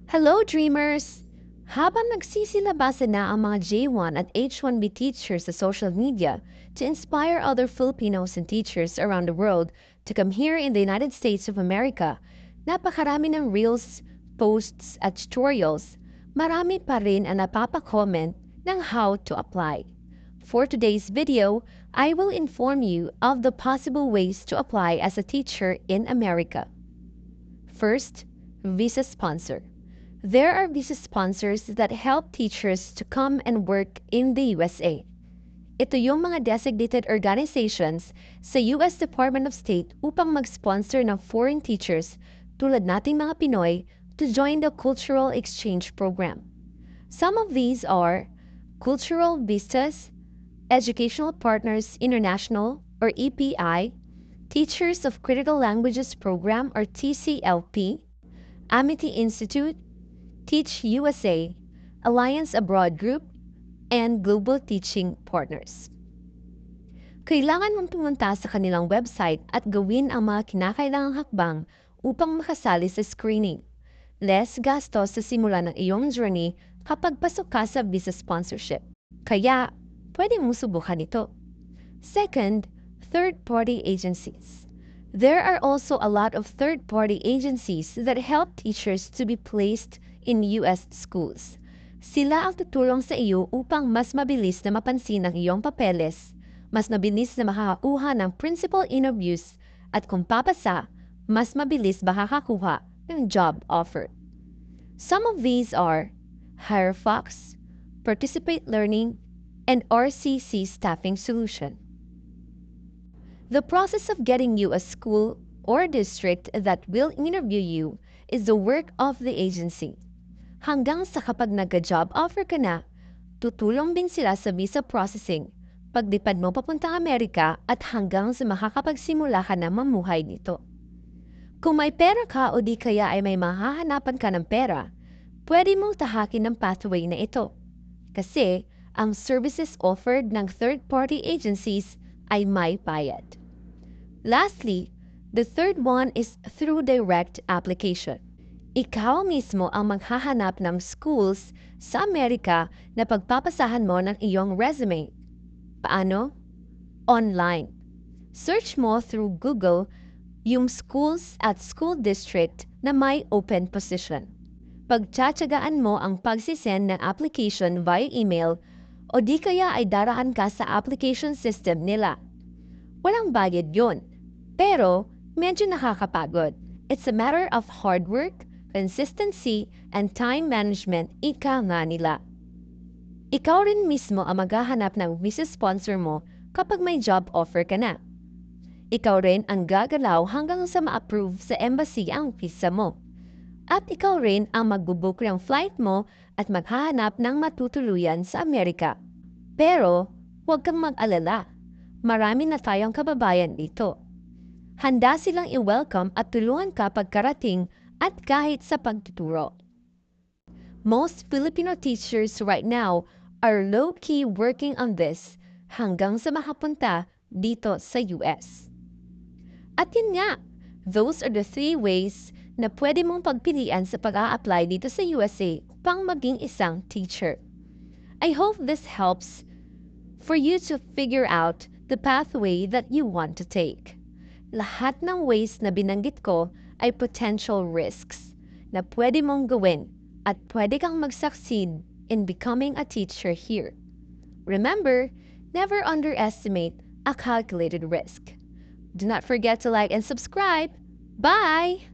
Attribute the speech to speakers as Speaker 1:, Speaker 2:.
Speaker 1: Hello, dreamers! Habang nagsisilabasan na ang mga J1 at H1B teachers sa social media to inspire other Filipinos and teachers around the world to come here in the United States of America, napakarami ng reels, posts at tutorials, marami pa rin ang napapa-comment ng how to apply. For today's video, I will inform you of the possible ways to apply as a teacher in America. First, visa sponsor. There are visa sponsors that help teachers to come and work in the USA. Ito yung mga designated organizations sa US Department of State upang mag-sponsor ng foreign teachers tulad nating mga Pinoy to join the Cultural Exchange Program. Some of these are Cultural Vistas, Educational Partners International or EPI, Teachers of Critical Languages Program or TCLP, Amity Institute, Teach USA, Alliance Abroad Group, and Global Teaching Partners. Kailangan mong pumunta sa kanilang website at gawin ang mga kinakailangang hakbang upang makasali sa screening. Less gastos sa simula ng iyong journey kapag pasok ka sa visa sponsorship. Kaya, pwede mong subukan ito. Second, third-party agencies. There are also a lot of third-party agencies that help teachers to be placed in US schools. Sila ang tutulong sa iyo upang mas mabilis na mapansin ang iyong papeles, mas mabilis na makakakuha ng principal interviews, at kung papasa, mas mabilis makakakuha ng job offer. Some of these are HireFox, Participate Learning, and RCC Staffing Solution. The process of getting you a school or district that will interview you is the work of the agency. Hanggang sa kapag nagka-job offer ka na, tutulong din sila sa visa processing, paglipad mo papuntang Amerika at hanggang sa makakapagsimula ka na mamuhay nito. Kung may pera ka o di kaya ay may mahahanapan ka ng pera, pwede mong tahakin ng pathway na ito. Kasi ang services offered ng third-party agencies ay may bayad. Lastly, the third one is through direct application. Ikaw mismo ang maghahanap ng schools sa Amerika na pagpapasahan mo ng iyong resume. Paano? Online. Search mo through Google yung schools at school district na may open position. Pagtsatsagaan mo ang pagsisend ng application via email o di kaya ay daraan ka sa application system nila. Walang bayad yun, pero medyo nakakapagod. It's a matter of hard work, consistency, and time management, ika nga nila. Ikaw rin mismo ang maghahanap ng visa sponsor mo kapag may job offer ka na. Ikaw rin ang gagalaw hanggang sa ma-approve sa embassy ang visa mo. At ikaw rin ang magbubook ng flight mo at maghahanap ng matutuluyan sa Amerika. Pero, huwag kang mag-alala. Marami na tayong kababayan dito. Handa silang i-welcome at tulungan ka pagkarating at kahit sa pagtuturo. Most Filipino teachers right now are low-key working on this hanggang sa makapunta dito sa US. At yun nga, those are the 3 ways na pwede mong pagpilian sa pag-a-apply dito sa USA upang maging isang teacher. I hope this helps for you to figure out the pathway that you want to take. Lahat ng ways na binanggit ko ay potential risks na pwede mong gawin at pwede kang mag-succeed in becoming a teacher here. Remember, never underestimate a calculated risk. Do not forget to like and subscribe. Bye!